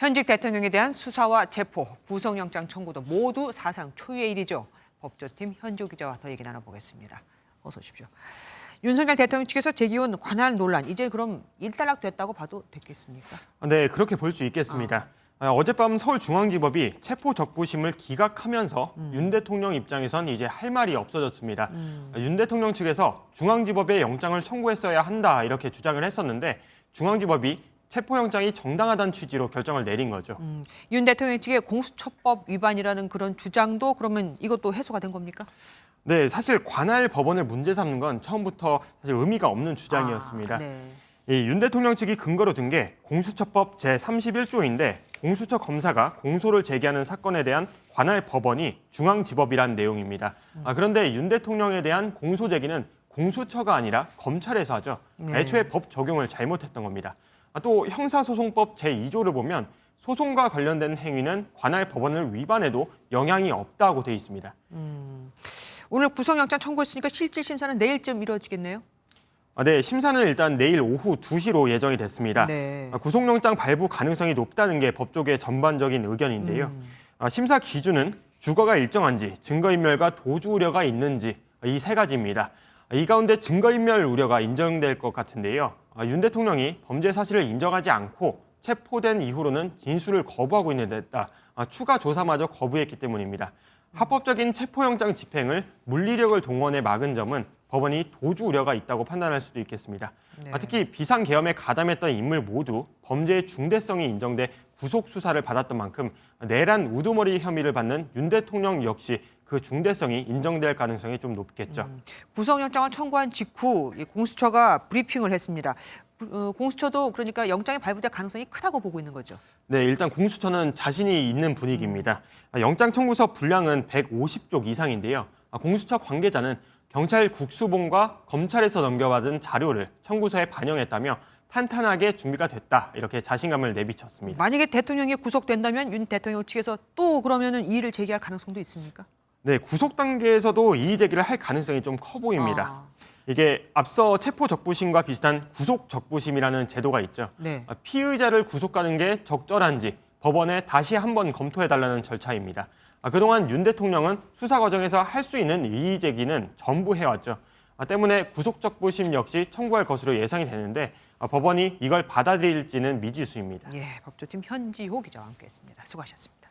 현직 대통령에 대한 수사와 체포, 구속영장 청구도 모두 사상 초유의 일이죠. 법조팀 현조 기자와 더 얘기 나눠보겠습니다. 어서 오십시오. 윤석열 대통령 측에서 제기온 관할 논란, 이제 그럼 일단락됐다고 봐도 됐겠습니까? 네, 그렇게 볼 수 있겠습니다. 어젯밤 서울중앙지법이 체포적부심을 기각하면서 윤 대통령 입장에선 이제 할 말이 없어졌습니다. 윤 대통령 측에서 중앙지법에 영장을 청구했어야 한다 이렇게 주장을 했었는데 중앙지법이 체포영장이 정당하다는 취지로 결정을 내린 거죠. 윤 대통령 측의 공수처법 위반이라는 그런 주장도 그러면 이것도 해소가 된 겁니까? 네, 사실 관할 법원을 문제 삼는 건 처음부터 사실 의미가 없는 주장이었습니다. 네. 윤 대통령 측이 근거로 든 게 공수처법 제31조인데 공수처 검사가 공소를 제기하는 사건에 대한 관할 법원이 중앙지법이란 내용입니다. 그런데 윤 대통령에 대한 공소 제기는 공수처가 아니라 검찰에서 하죠. 네. 애초에 법 적용을 잘못했던 겁니다. 또 형사소송법 제2조를 보면 소송과 관련된 행위는 관할 법원을 위반해도 영향이 없다고 돼 있습니다. 오늘 구속영장 청구했으니까 실질 심사는 내일쯤 이루어지겠네요? 네, 심사는 일단 내일 오후 2시로 예정이 됐습니다. 네. 구속영장 발부 가능성이 높다는 게 법조계의 전반적인 의견인데요. 심사 기준은 주거가 일정한지, 증거인멸과 도주 우려가 있는지 이 세 가지입니다. 이 가운데 증거인멸 우려가 인정될 것 같은데요. 윤 대통령이 범죄 사실을 인정하지 않고 체포된 이후로는 진술을 거부하고 있는 데다 추가 조사마저 거부했기 때문입니다. 합법적인 체포영장 집행을 물리력을 동원해 막은 점은 법원이 도주 우려가 있다고 판단할 수도 있겠습니다. 네. 특히 비상계엄에 가담했던 인물 모두 범죄의 중대성이 인정돼 구속 수사를 받았던 만큼 내란 우두머리 혐의를 받는 윤 대통령 역시 그 중대성이 인정될 가능성이 좀 높겠죠. 구속영장을 청구한 직후 이 공수처가 브리핑을 했습니다. 공수처도 그러니까 영장이 발부될 가능성이 크다고 보고 있는 거죠. 네, 일단 공수처는 자신이 있는 분위기입니다. 영장 청구서 분량은 150쪽 이상인데요. 공수처 관계자는 경찰 국수본과 검찰에서 넘겨받은 자료를 청구서에 반영했다며 탄탄하게 준비가 됐다 이렇게 자신감을 내비쳤습니다. 만약에 대통령이 구속된다면 윤 대통령 측에서 또 그러면은 이의를 제기할 가능성도 있습니까? 네, 구속 단계에서도 이의 제기를 할 가능성이 좀 커 보입니다. 이게 앞서 체포적부심과 비슷한 구속적부심이라는 제도가 있죠. 네. 피의자를 구속하는 게 적절한지 법원에 다시 한번 검토해달라는 절차입니다. 그동안 윤 대통령은 수사 과정에서 할 수 있는 이의 제기는 전부 해왔죠. 때문에 구속적부심 역시 청구할 것으로 예상이 되는데 법원이 이걸 받아들일지는 미지수입니다. 예, 법조팀 현지호 기자와 함께했습니다. 수고하셨습니다.